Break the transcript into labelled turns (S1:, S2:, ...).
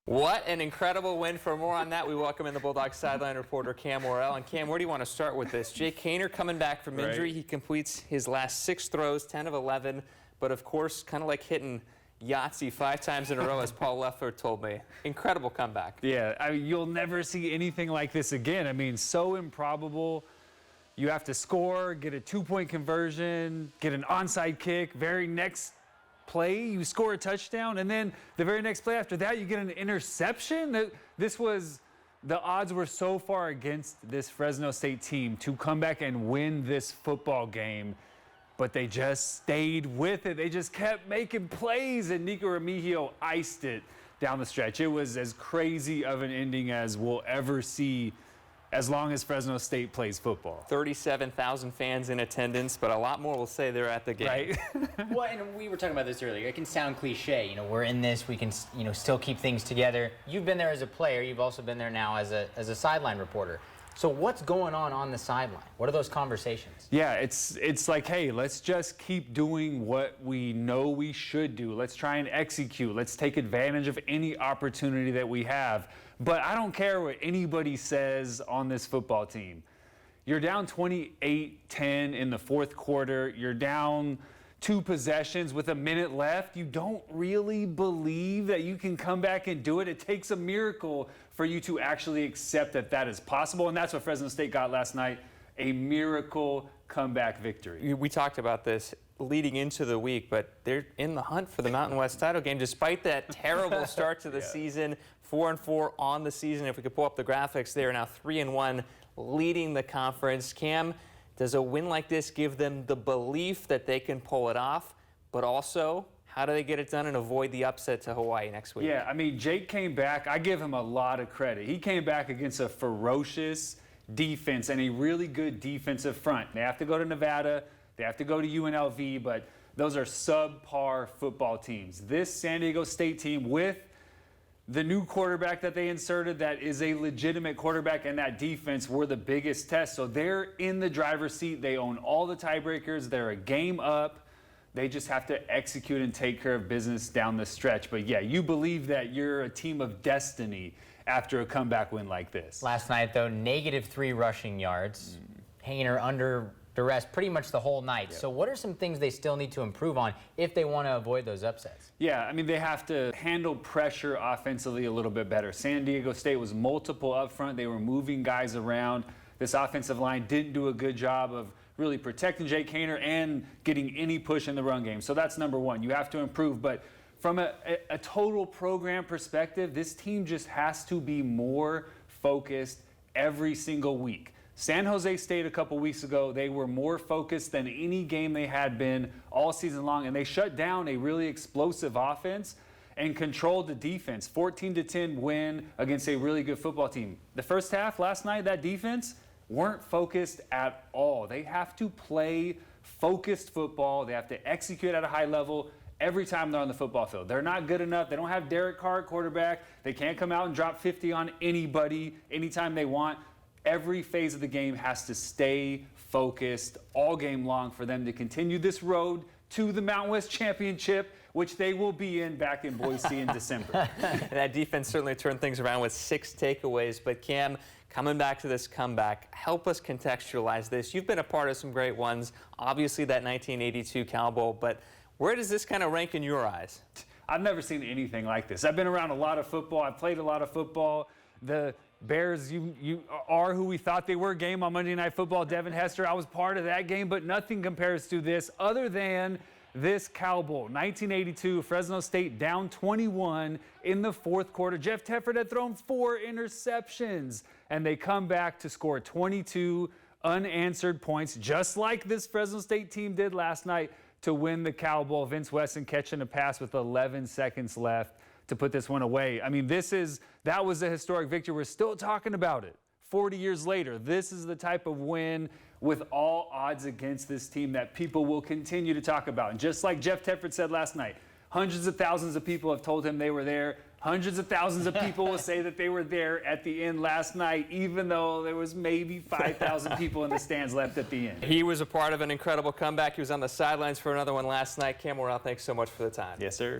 S1: What an incredible win. For more on that, we welcome in the Bulldogs sideline reporter Cam Worrell. And Cam, where do you want to start with this? Jake Kaner coming back from injury. He completes his last 6 throws, 10 of 11. But of course, kind of like hitting Yahtzee 5 times in a row, as Paul Leffler told me. Incredible comeback.
S2: Yeah, I mean, you'll never see anything like this again. I mean, so improbable. You have to score, get a 2-point conversion, get an onside kick. Very next play, you score a touchdown, and then the very next play after that, you get an interception. The odds were so far against this Fresno State team to come back and win this football game, but they just stayed with it. They just kept making plays, and Nico Remigio iced it down the stretch. It was as crazy of an ending as we'll ever see as long as Fresno State plays football.
S1: 37,000 fans in attendance, but a lot more will say they're at the game.
S2: Right?
S3: Well, and we were talking about this earlier. It can sound cliche. You know, we're in this. We can, still keep things together. You've been there as a player. You've also been there now as a sideline reporter. So what's going on the sideline? What are those conversations?
S2: Yeah, it's like, hey, let's just keep doing what we know we should do. Let's try and execute. Let's take advantage of any opportunity that we have. But I don't care what anybody says on this football team. You're down 28-10 in the fourth quarter. You're down 2 possessions with a minute left. You don't really believe that you can come back and do it. It takes a miracle for you to actually accept that that is possible. And that's what Fresno State got last night, a miracle comeback victory.
S1: We talked about this leading into the week, but they're in the hunt for the Mountain West title game despite that terrible start to the season. 4-4 on the season. If we could pull up the graphics, they are now 3-1, leading the conference. Cam, does a win like this give them the belief that they can pull it off, but also how do they get it done and avoid the upset to Hawaii next week?
S2: Yeah, I mean, Jake came back. I give him a lot of credit. He came back against a ferocious defense and a really good defensive front. They have to go to Nevada. They have to go to UNLV, but those are subpar football teams. This San Diego State team, with the new quarterback that they inserted that is a legitimate quarterback, and that defense were the biggest test. So they're in the driver's seat. They own all the tiebreakers. They're a game up. They just have to execute and take care of business down the stretch. But yeah, you believe that you're a team of destiny after a comeback win like this.
S3: Last night, though, -3 rushing yards. Hainer under duress pretty much the whole night. So what are some things they still need to improve on if they want to avoid those upsets?
S2: Yeah, I mean, they have to handle pressure offensively a little bit better. San Diego State was multiple up front. They were moving guys around. This offensive line didn't do a good job of really protecting Jake Kaner and getting any push in the run game. So that's number one. You have to improve. But from a total program perspective, this team just has to be more focused every single week. San Jose State a couple weeks ago, they were more focused than any game they had been all season long, and they shut down a really explosive offense and controlled the defense. 14-10 win against a really good football team. The first half last night, that defense weren't focused at all. They have to play focused football. They have to execute at a high level every time they're on the football field. They're not good enough. They don't have Derek Carr at quarterback. They can't come out and drop 50 on anybody anytime they want. Every phase of the game has to stay focused all game long for them to continue this road to the Mountain West Championship, which they will be in back in Boise in December.
S1: That defense certainly turned things around with 6 takeaways. But Cam, coming back to this comeback, help us contextualize this. You've been a part of some great ones, obviously that 1982 Cal Bowl, but where does this kind of rank in your eyes?
S2: I've never seen anything like this. I've been around a lot of football. I've played a lot of football. The Bears, you are who we thought they were game on Monday Night Football. Devin Hester, I was part of that game, but nothing compares to this other than this Cal Bowl. 1982, Fresno State down 21 in the fourth quarter. Jeff Tefford had thrown 4 interceptions, and they come back to score 22 unanswered points, just like this Fresno State team did last night to win the Cal Bowl. Vince Wesson catching a pass with 11 seconds left to put this one away. I mean, that was a historic victory. We're still talking about it 40 years later. This is the type of win with all odds against this team that people will continue to talk about. And just like Jeff Tefford said last night, hundreds of thousands of people have told him they were there. Hundreds of thousands of people will say that they were there at the end last night, even though there was maybe 5,000 people in the stands left at the end.
S1: He was a part of an incredible comeback. He was on the sidelines for another one last night. Cam Worrell, thanks so much for the time.
S2: Yes, sir.